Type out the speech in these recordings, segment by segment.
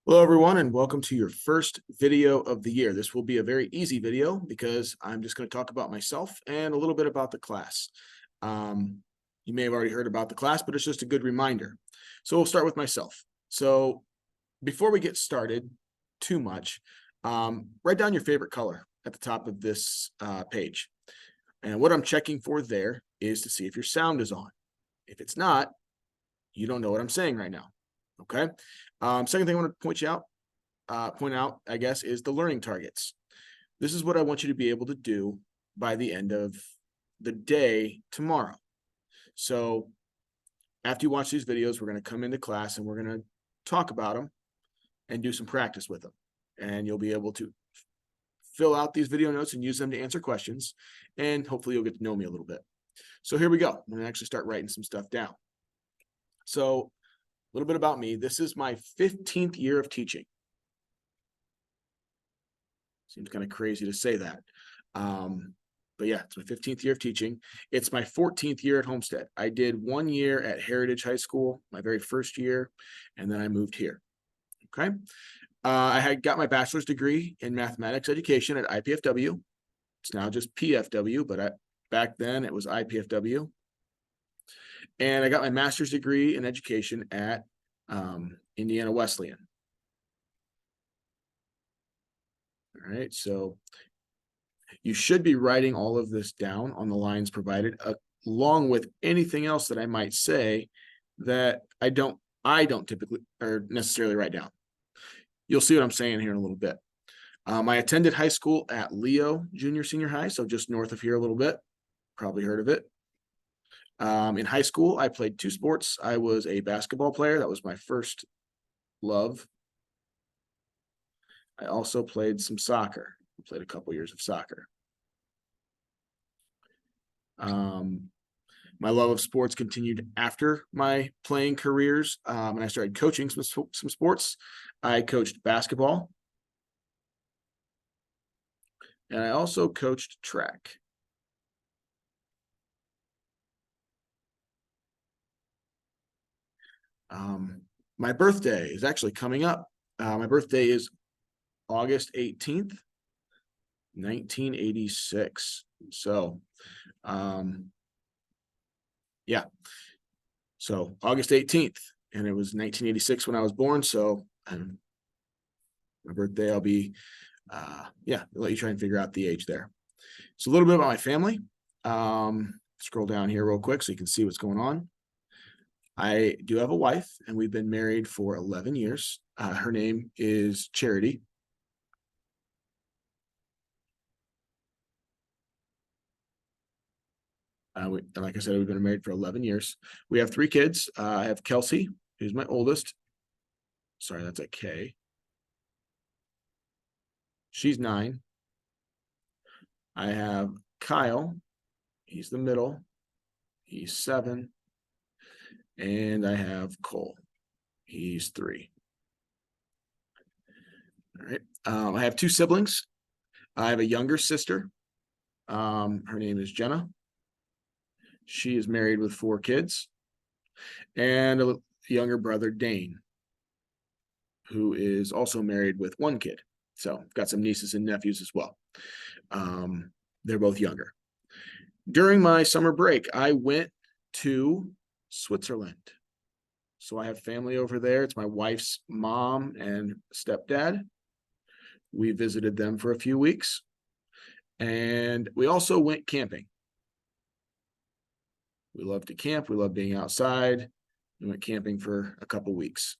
Hello, everyone, and welcome to your first video of the year. This will be a very easy video because I'm just going to talk about myself and a little bit about the class. You may have already heard about the class, but it's just a good reminder. So we'll start with myself. So before we get started too much, write down your favorite color at the top of this page. And what I'm checking for there is to see if your sound is on. If it's not, you don't know what I'm saying right now. Okay. Second thing I want to point out, I guess, is the learning targets. This is what I want you to be able to do by the end of the day tomorrow. So after you watch these videos, we're going to come into class and we're going to talk about them and do some practice with them. And you'll be able to fill out these video notes and use them to answer questions. And hopefully you'll get to know me a little bit. So here we go. I'm going to actually start writing some stuff down. So a little bit about me. This is my 15th year of teaching. Seems kind of crazy to say that. But yeah, it's my 15th year of teaching. It's my 14th year at Homestead. I did 1 year at Heritage High School, my very first year, and then I moved here. Okay. I had got my bachelor's degree in mathematics education at IPFW. It's now just PFW, but back then it was IPFW. And I got my master's degree in education at Indiana Wesleyan. All right, so you should be writing all of this down on the lines provided, along with anything else that I might say that I don't typically or necessarily write down. You'll see what I'm saying here in a little bit. I attended high school at Leo Junior Senior High, so just north of here a little bit. Probably heard of it. In high school, I played 2 sports. I was a basketball player. That was my first love. I also played some soccer. I played a couple years of soccer. My love of sports continued after my playing careers, and I started coaching some sports. I coached basketball, and I also coached track. My birthday is actually coming up. My birthday is August 18th, 1986. So, yeah. So August 18th, and it was 1986 when I was born. So my birthday, I'll be, I'll let you try and figure out the age there. So a little bit about my family. Scroll down here real quick so you can see what's going on. I do have a wife, and we've been married for 11 years. Her name is Charity. Like I said, we've been married for 11 years. We have 3 kids. I have Kelsey, who's my oldest. Sorry, that's a K. She's 9. I have Kyle. He's the middle. He's 7. And I have Cole. He's 3. All right. I have 2 siblings. I have a younger sister. Her name is Jenna. She is married with 4 kids. And a younger brother, Dane, who is also married with 1 kid. So I've got some nieces and nephews as well. They're both younger. During my summer break, I went to Switzerland. So I have family over there. It's my wife's mom and stepdad. We visited them for a few weeks. And we also went camping. We love to camp. We love being outside. We went camping for a couple weeks.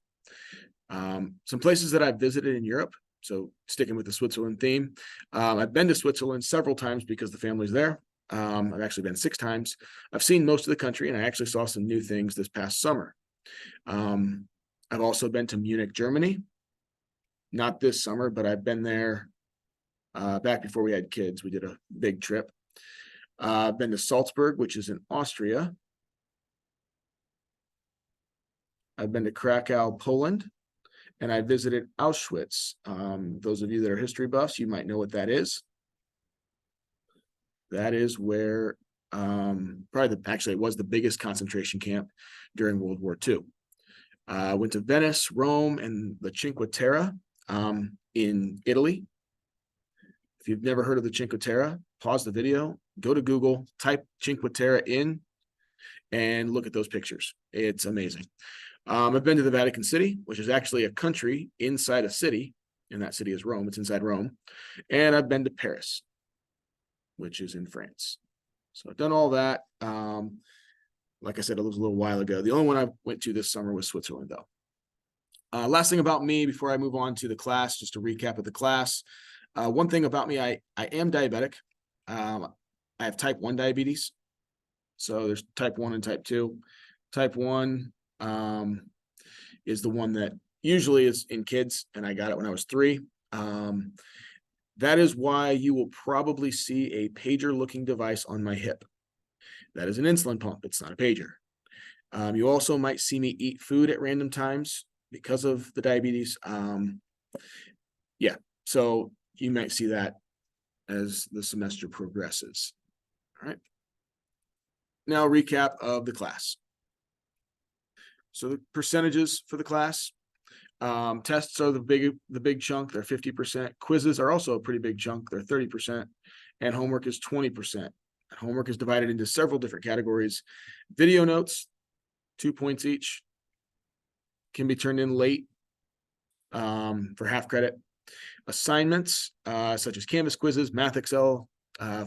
Some places that I've visited in Europe. So sticking with the Switzerland theme, I've been to Switzerland several times because the family's there. I've actually been 6 times. I've seen most of the country, and I actually saw some new things this past summer. I've also been to Munich, Germany. Not this summer, but I've been there back before we had kids. We did a big trip. I've been to Salzburg, which is in Austria. I've been to Krakow, Poland, and I visited Auschwitz. Those of you that are history buffs, you might know what that is. That is where it was the biggest concentration camp during World War II. Went to Venice, Rome, and the Cinque Terre in Italy. If you've never heard of the Cinque Terre, pause the video, go to Google, type Cinque Terre in, and look at those pictures. It's amazing. I've been to the Vatican City, which is actually a country inside a city, and that city is Rome. It's inside Rome. And I've been to Paris, which is in France. So I've done all that. Like I said, it was a little while ago. The only one I went to this summer was Switzerland, though. Last thing about me before I move on to the class, just a recap of the class. One thing about me, I am diabetic. I have type 1 diabetes. So there's type 1 and type 2. Type 1 is the one that usually is in kids, and I got it when I was 3. That is why you will probably see a pager-looking device on my hip. That is an insulin pump. It's not a pager. You also might see me eat food at random times because of the diabetes. Yeah, so you might see that as the semester progresses. All right. Now, recap of the class. So the percentages for the class. Tests are the big chunk. They're 50%. Quizzes are also a pretty big chunk. They're 30%. And homework is 20%. And homework is divided into several different categories. Video notes, 2 points each, can be turned in late for half credit. Assignments such as Canvas quizzes, Math Excel,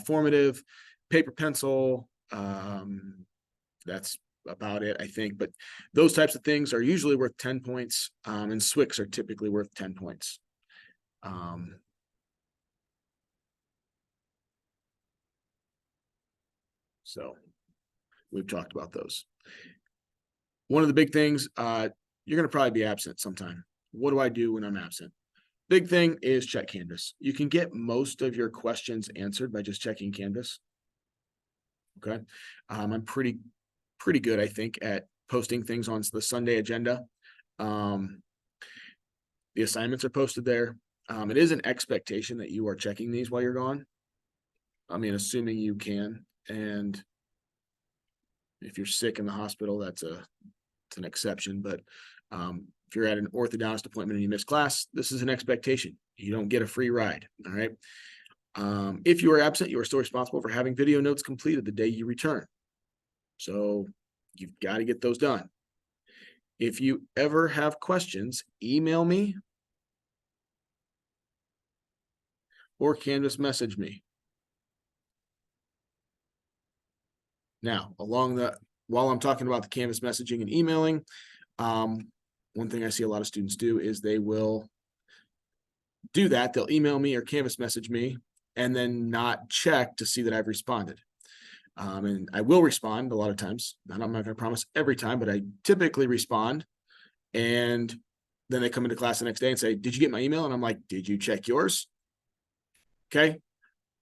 formative, paper pencil. That's about it, I think. But those types of things are usually worth 10 points, and SWICs are typically worth 10 points. So we've talked about those. One of the big things, you're going to probably be absent sometime. What do I do when I'm absent? Big thing is check Canvas. You can get most of your questions answered by just checking Canvas. Okay. I'm pretty good, I think, at posting things on the Sunday agenda. The assignments are posted there. It is an expectation that you are checking these while you're gone. I mean, assuming you can. And if you're sick in the hospital, it's an exception. But if you're at an orthodontist appointment and you miss class, this is an expectation. You don't get a free ride. All right. If you are absent, you are still responsible for having video notes completed the day you return. So you've got to get those done. If you ever have questions, email me or Canvas message me. Now, while I'm talking about the Canvas messaging and emailing, one thing I see a lot of students do is they will do that. They'll email me or Canvas message me and then not check to see that I've responded. And I will respond a lot of times. I'm not going to promise every time, but I typically respond. And then they come into class the next day and say, "Did you get my email?" And I'm like, "Did you check yours?" Okay.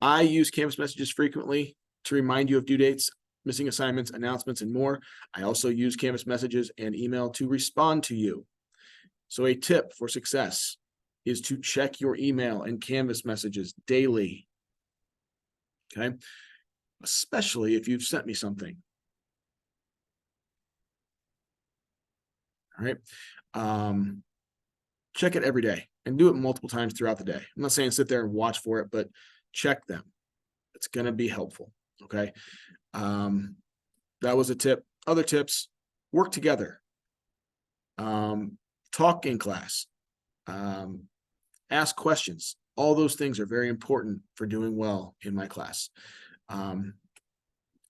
I use Canvas messages frequently to remind you of due dates, missing assignments, announcements, and more. I also use Canvas messages and email to respond to you. So a tip for success is to check your email and Canvas messages daily. Okay. Especially if you've sent me something. All right. Check it every day and do it multiple times throughout the day. I'm not saying sit there and watch for it, but check them. It's going to be helpful. Okay. That was a tip. Other tips: work together. Talk in class. Ask questions. All those things are very important for doing well in my class.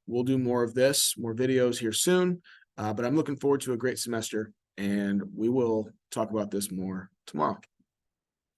We'll do more of this, more videos here soon, but I'm looking forward to a great semester, and we will talk about this more tomorrow.